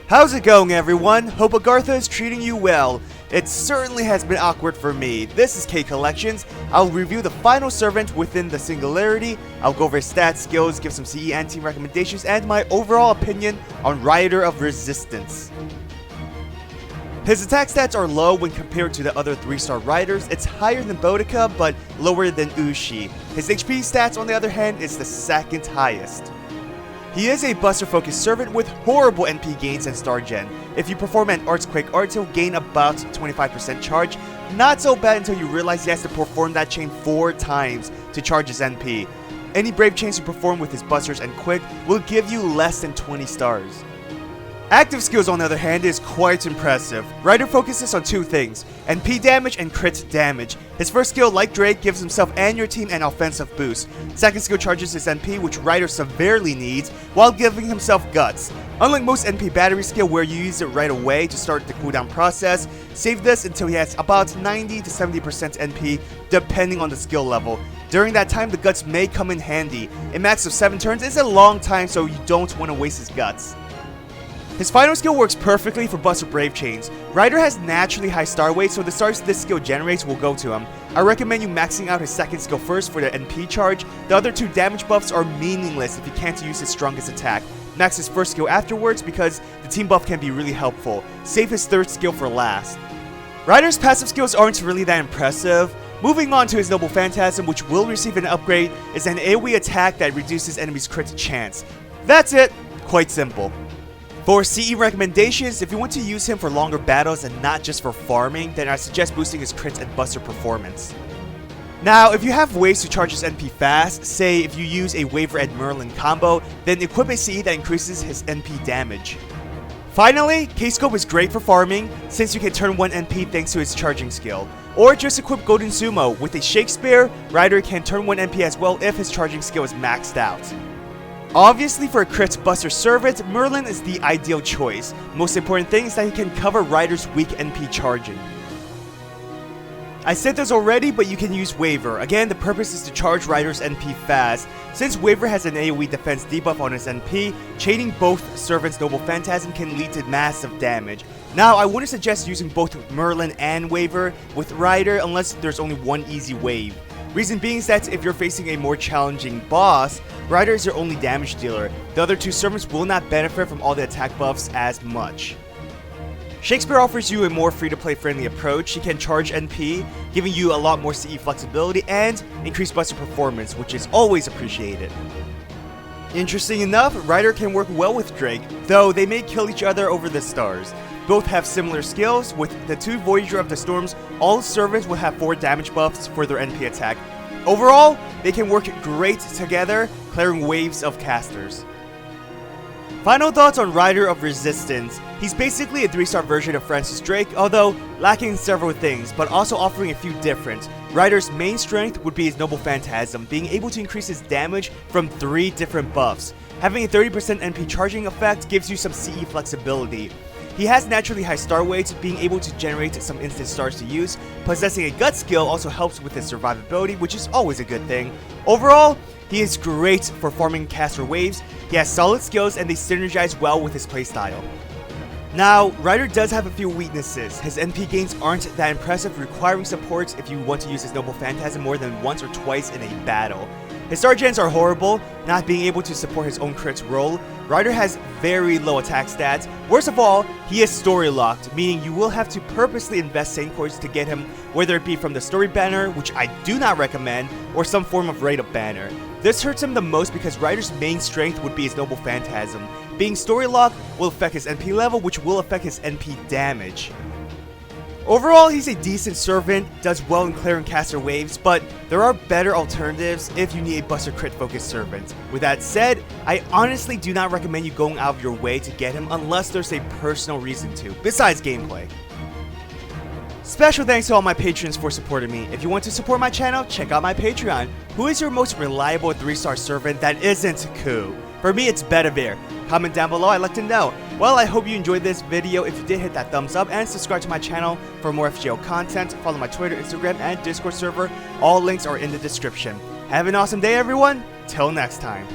How's it going, everyone? Hope Agartha is treating you well. It certainly has been awkward for me. This is K Collections. I'll review the final servant within the Singularity. I'll go over his stats, skills, give some CE and team recommendations, and my overall opinion on Rider of Resistance. His attack stats are low when compared to the other 3-star riders. It's higher than Boudica, but lower than Ushi. His HP stats, on the other hand, is the second highest. He is a buster-focused servant with horrible NP gains and star gen. If you perform an Arts Quick Art, he'll gain about 25% charge. Not so bad until you realize he has to perform that chain 4 times to charge his NP. Any brave chains you perform with his busters and quick will give you less than 20 stars. Active skills, on the other hand, is quite impressive. Rider focuses on 2 things, NP damage and crit damage. His first skill, like Drake, gives himself and your team an offensive boost. Second skill charges his NP, which Rider severely needs, while giving himself guts. Unlike most NP battery skill where you use it right away to start the cooldown process, save this until he has about 90 to 70% NP, depending on the skill level. During that time, the guts may come in handy. A max of 7 turns is a long time, so you don't want to waste his guts. His final skill works perfectly for Buster Brave Chains. Rider has naturally high star weight, so the stars this skill generates will go to him. I recommend you maxing out his second skill first for the NP charge. The other 2 damage buffs are meaningless if you can't use his strongest attack. Max his first skill afterwards because the team buff can be really helpful. Save his third skill for last. Rider's passive skills aren't really that impressive. Moving on to his Noble Phantasm, which will receive an upgrade, is an AoE attack that reduces enemies' crit chance. That's it. Quite simple. For CE recommendations, if you want to use him for longer battles and not just for farming, then I suggest boosting his crit and buster performance. Now, if you have ways to charge his NP fast, say if you use a Waver and Merlin combo, then equip a CE that increases his NP damage. Finally, K-Scope is great for farming, since you can turn 1 NP thanks to his charging skill. Or just equip Golden Sumo. With a Shakespeare, Rider can turn 1 NP as well if his charging skill is maxed out. Obviously, for a crit buster servant, Merlin is the ideal choice. Most important thing is that he can cover Rider's weak NP charging. I said this already, but you can use Waver. Again, the purpose is to charge Rider's NP fast. Since Waver has an AoE defense debuff on his NP, chaining both Servant's Noble Phantasm can lead to massive damage. Now, I wouldn't suggest using both Merlin and Waver with Rider unless there's only one easy wave. Reason being is that if you're facing a more challenging boss, Rider is your only damage dealer. The other 2 servants will not benefit from all the attack buffs as much. Shakespeare offers you a more free-to-play friendly approach. He can charge NP, giving you a lot more CE flexibility and increased buster performance, which is always appreciated. Interesting enough, Rider can work well with Drake, though they may kill each other over the stars. Both have similar skills. With the 2 Voyager of the Storms, all servants will have 4 damage buffs for their NP attack. Overall, they can work great together, clearing waves of casters. Final thoughts on Rider of Resistance. He's basically a 3-star version of Francis Drake, although lacking several things, but also offering a few different. Rider's main strength would be his Noble Phantasm, being able to increase his damage from 3 different buffs. Having a 30% NP charging effect gives you some CE flexibility. He has naturally high star weights, being able to generate some instant stars to use. Possessing a gut skill also helps with his survivability, which is always a good thing. Overall, he is great for farming caster waves. He has solid skills and they synergize well with his playstyle. Now, Rider does have a few weaknesses. His NP gains aren't that impressive, requiring support if you want to use his Noble Phantasm more than once or twice in a battle. His star gens are horrible, not being able to support his own crit roll. Rider has very low attack stats. Worst of all, he is story locked, meaning you will have to purposely invest Saint Quartz to get him, whether it be from the story banner, which I do not recommend, or some form of raid-up banner. This hurts him the most because Rider's main strength would be his Noble Phantasm. Being story locked will affect his NP level, which will affect his NP damage. Overall, he's a decent servant, does well in clearing caster waves, but there are better alternatives if you need a buster crit focused servant. With that said, I honestly do not recommend you going out of your way to get him unless there's a personal reason to, besides gameplay. Special thanks to all my patrons for supporting me. If you want to support my channel, check out my Patreon. Who is your most reliable 3-star servant that isn't Ku? For me, it's Bedivere. Comment down below, I'd like to know. Well, I hope you enjoyed this video. If you did, hit that thumbs up and subscribe to my channel for more FGO content. Follow my Twitter, Instagram, and Discord server. All links are in the description. Have an awesome day, everyone. Till next time.